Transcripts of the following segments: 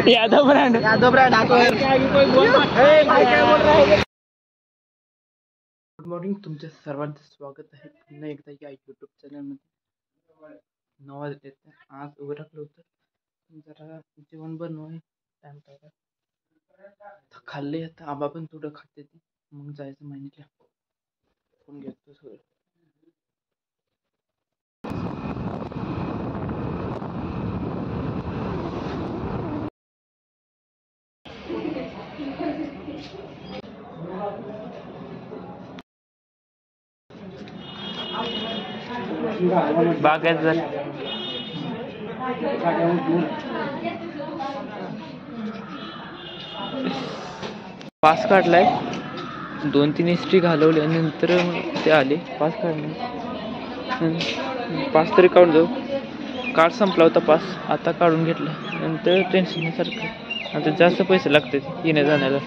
Yadav brand good morning, तुमच्या सर्वांचं स्वागत आहे पुन्हा एकदा या यूट्यूब चॅनलमध्ये. 9 वाजले. आज उरकलं होतं जरा जेवण बनवाय टाइम पाहिजे. खाल्ले आता आबा पण थोडं खाते ती, मग जायचं माहिती फोन घेतो सगळं. बागायचं पास काढलाय, 2-3 हिस्ट्री घालवल्यानंतर ते आले पास काढणे. पास तरी काढून जाऊ. कार्ड संपला होता पास, आता काढून घेतला. नंतर टेन्शनसारखं, आता जास्त पैसे लागतात येण्या जाण्याला.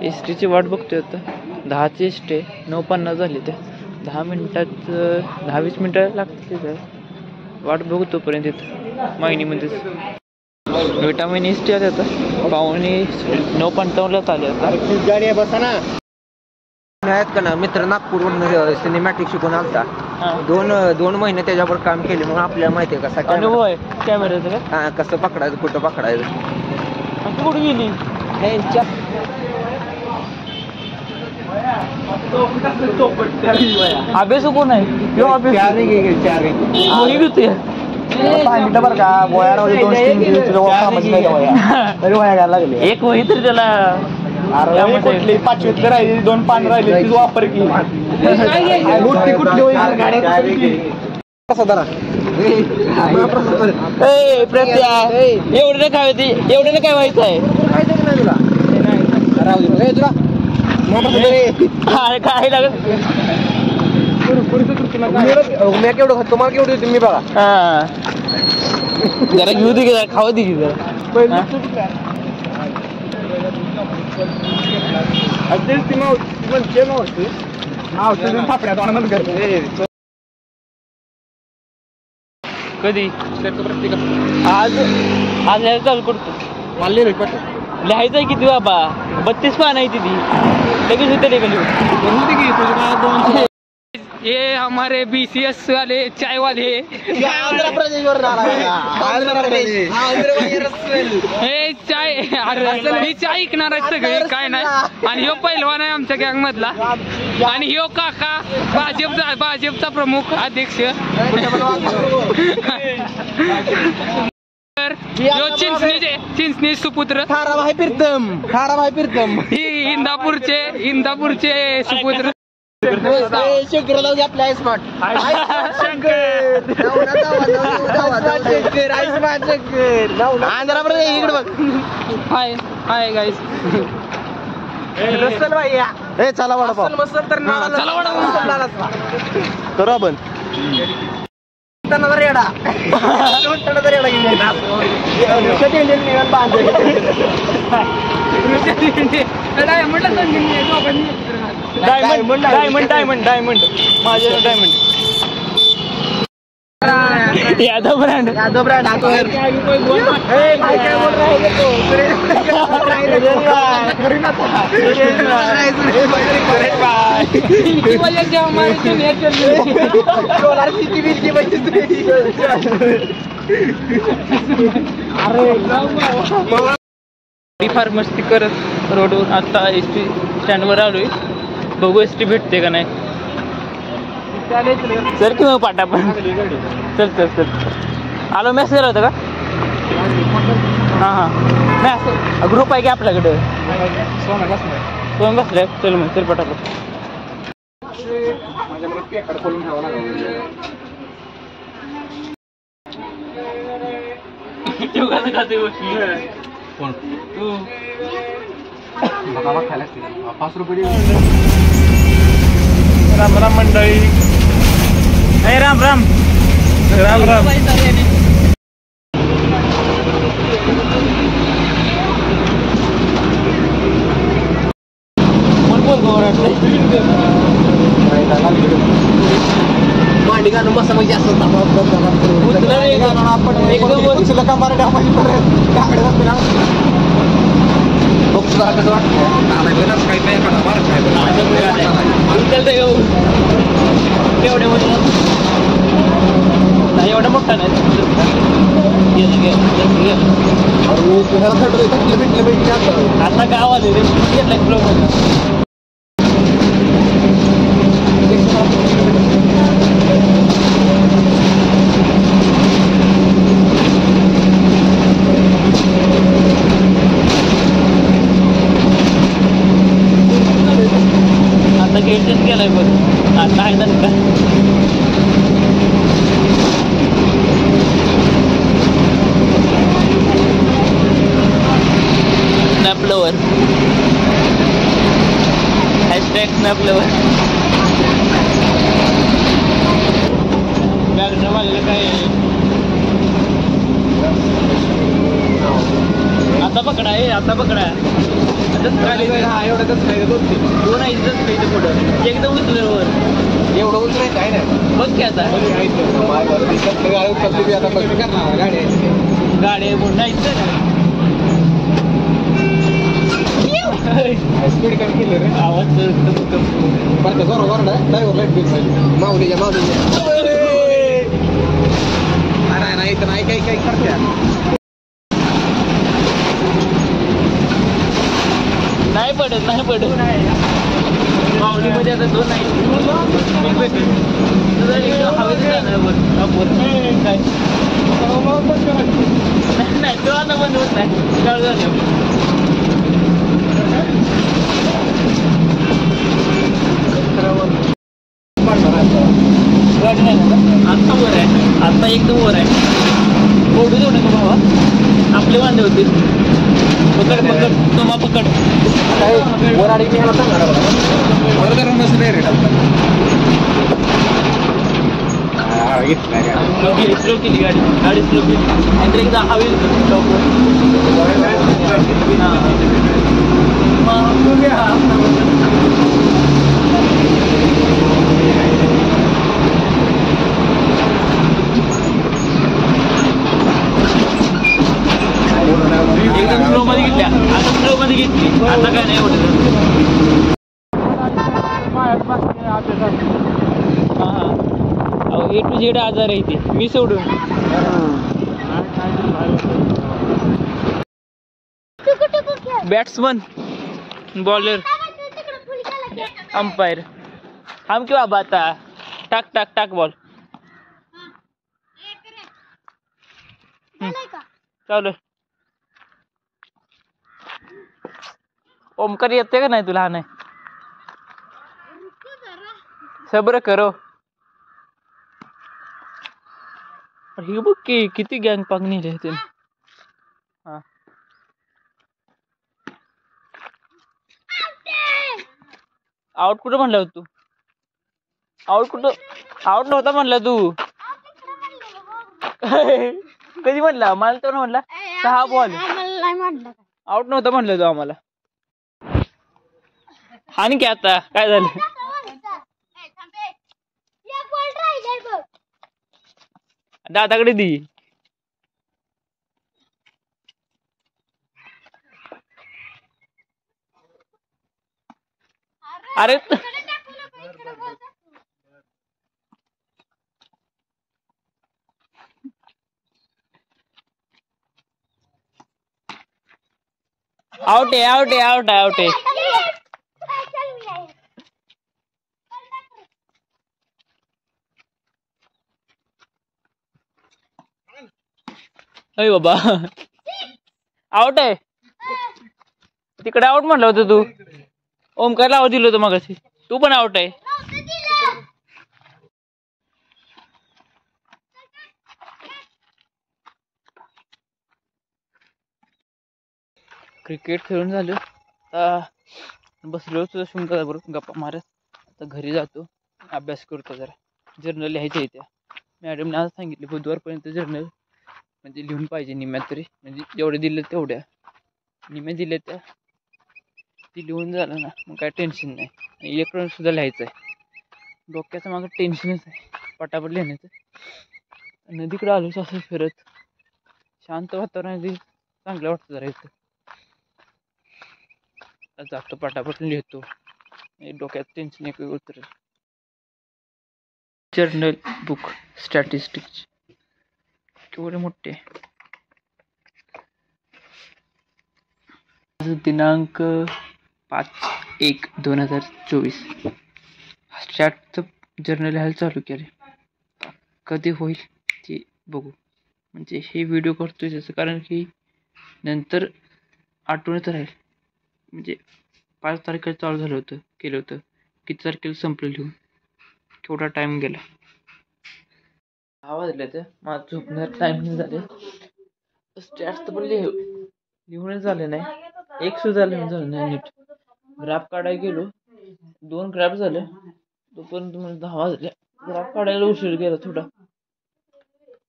एसटीची वाट बघतोय आता. 10ची एसटी आहे, 9:50 झाली. त्या 10 मिनिटात 10-20 मिनिटं लागते तिथं. वाट बघू तोपर्यंत तिथं मायनीमध्येच. विटामिन एसटी आले आता 9:55 आले आता. गाडी आहे बसा ना. आहेत का ना मित्र नागपूरवरून सिनेमॅटिक शिकून आलता. 2 महिने त्याच्यावर काम केले, म्हणून आपल्याला माहिती आहे कसा अनुभव आहे कॅमेऱ्याचा का. हा, कसं पकडायचं कुठं पकडायचं. कुठे गेली अभ्यास कोण आहे एक वही तर त्याला 5 राहिली, 2 पान राहिले, तिचा वापर केली. एवढं काय होती, एवढं काय व्हायचं आहे काय लागत. केवढं तुम्हाला केवढी होती मी बघा. जरा घेऊ दे की, जरा खाऊ दे की जरा. कधी आज लिहायचं चालू करतो. मला लिहायचं आहे किती बाबा, 32 पान आहे तिथे. लगेच होते ये हमारे BCS वाले चाय वाले आंध्र प्रदेशवर हे चाय. ही चाय ऐकणार आहेत सगळे, काय नाही. आणि ह्यो पहिलवान आहे आमच्या गँग मधला. आणि ह्यो काका भाजपचा प्रमुख अध्यक्ष. चिंचणी सुपुत्र खाराभाई प्रीतम ही इंदापूरचे सुपुत्र. शंकरराव आपल्या स्मार्ट आंध्र प्रदेश इकडे बघ. Hi guys. रसल भाई हे चला वडापाव मसल तर चला वडापाव करू आपण. रेडा डायमंड माझे डायमंड. यादव ब्रँड फार्मसी करत रोडवर आता एसटी स्टँडवर आलोय. बघू एसटी भेटते का नाही. सर की मग पाटा पण चल आलो. मेसेज होता का. हां नाही ग्रुप आहे की आपल्याकडे. सोन बसलाय. चल मग चल पटापट. तू 5 रुपये. राम राम मंडळी. राम राम राम राम. मांडी गाणं मस्त म्हणजे असं उचललं का मराठी आम्हाला तुला कसं वाटतं एवढा मोठा नाही आता गाव आले रे आता गेटच गेलाय बघ आता आहे ना का स्नॅपलवर हॅशटॅग स्नॅपलवर बॅगनं मागलं काय आता पकडा आता पकडा एवढं दोन आईचंच पाहिजे पुढं एकदम उचलवर एवढं उचलायचं आहे ना बघ की आता गाडी नाही स्पीड कमी केलं रे आवाज बरोबर ना ड्रायव्हर लाईट बिल पाहिजे माऊलीच्या नाही तर नाही काही काही करते नाही पडत माऊलीमध्ये आता दोन नाही हवेत नाही तो आता बंद होत नाही काळ झालं गाडी नाही ना आत्ता वर आहे आत्ता एकदम वर आहे ओढू देऊ नका बाबा आपले वांदे होतील पकड तुम्हा पकड वर आडी मी ह्याला सांगणार स्लो केली गाडी स्लो केली नंतर एकदा हवी एकदम स्लो मध्ये घेतल्या आता स्लो मध्ये घेतली आता काय नाही एवढं A to Z आजार आहे ते मी सोडून बॅट्समन बॉलर अंपायर हम क्यों अब आता टाक टाक टाक बॉल चालू ओमकार येते का नाही तुला हा नाही सब्र करो हे बघ की किती गँग पागणी राहते हा आउट कुठं म्हणलं तू आउट कुठं आउट नव्हता म्हणला तू कधी म्हणला मला तर म्हणला 6 बॉल आउट नव्हता म्हणलं तू आम्हाला आणि काय आता काय झालं दादाकडे दी अरे आउट आहे आउट आहे आउट आहे आउट आहे अय बाबा आउट आहे तिकडे आउट म्हणलं होतं तू ओमकारला आवाज दिलं होतं मगाशी तू पण आउट आहे क्रिकेट खेळून झालं आता बसलो तुझा सुंदर बरोबर गप्पा मारत आता घरी जातो अभ्यास करतो जरा जर्नल लिहायच्या त्या मॅडमने आज सांगितले बुधवारपर्यंत जर्नल म्हणजे लिहून पाहिजे निम्यात तरी म्हणजे जेवढे दिले तेवढ्या निम्या दिल्या त्या ती लिहून झालं ना मग काय टेन्शन नाही एक रन सुद्धा लिहायचं आहे डोक्याचं मागं टेन्शनच आहे पटापट लिहिण्याचं. नदीकडे आलोच असं फिरत, शांत वातावरण आहे, चांगलं वाटतं जरा इथं. जातो पटापट लिहितो, डोक्यात टेन्शन एक उतरेल. जर्नल बुक स्टॅटिस्टिक्स केवढे मोठे. आज दिनांक 5/1/2024. स्टॅटचं जर्नल लिहायला चालू केले. कधी होईल ते बघू. म्हणजे हे व्हिडिओ करतोय त्याचं कारण की नंतर आठवणच राहील. म्हणजे 5 तारखेला चालू झालं होतं, केलं होतं, किती तारखेला संपलं लिहून, केवढा टाइम गेला. 6 वाजले तर माझं झोपण्यात टाइम झाले. स्टॅट्स पण लिहूनच झाले नाही, एक सुद्धा लिहून झालं नाही नीट. ग्राफ काढायला गेलो, 2 ग्राफ झाले, तोपर्यंत मला 10 वाजले. ग्राफ काढायला उशीर गेला थोडा.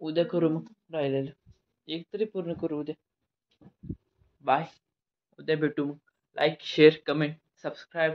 उद्या करू मग राहिलेलं, एक तरी पूर्ण करू उद्या. बाय, उद्या भेटू मग. Like, share, comment, subscribe.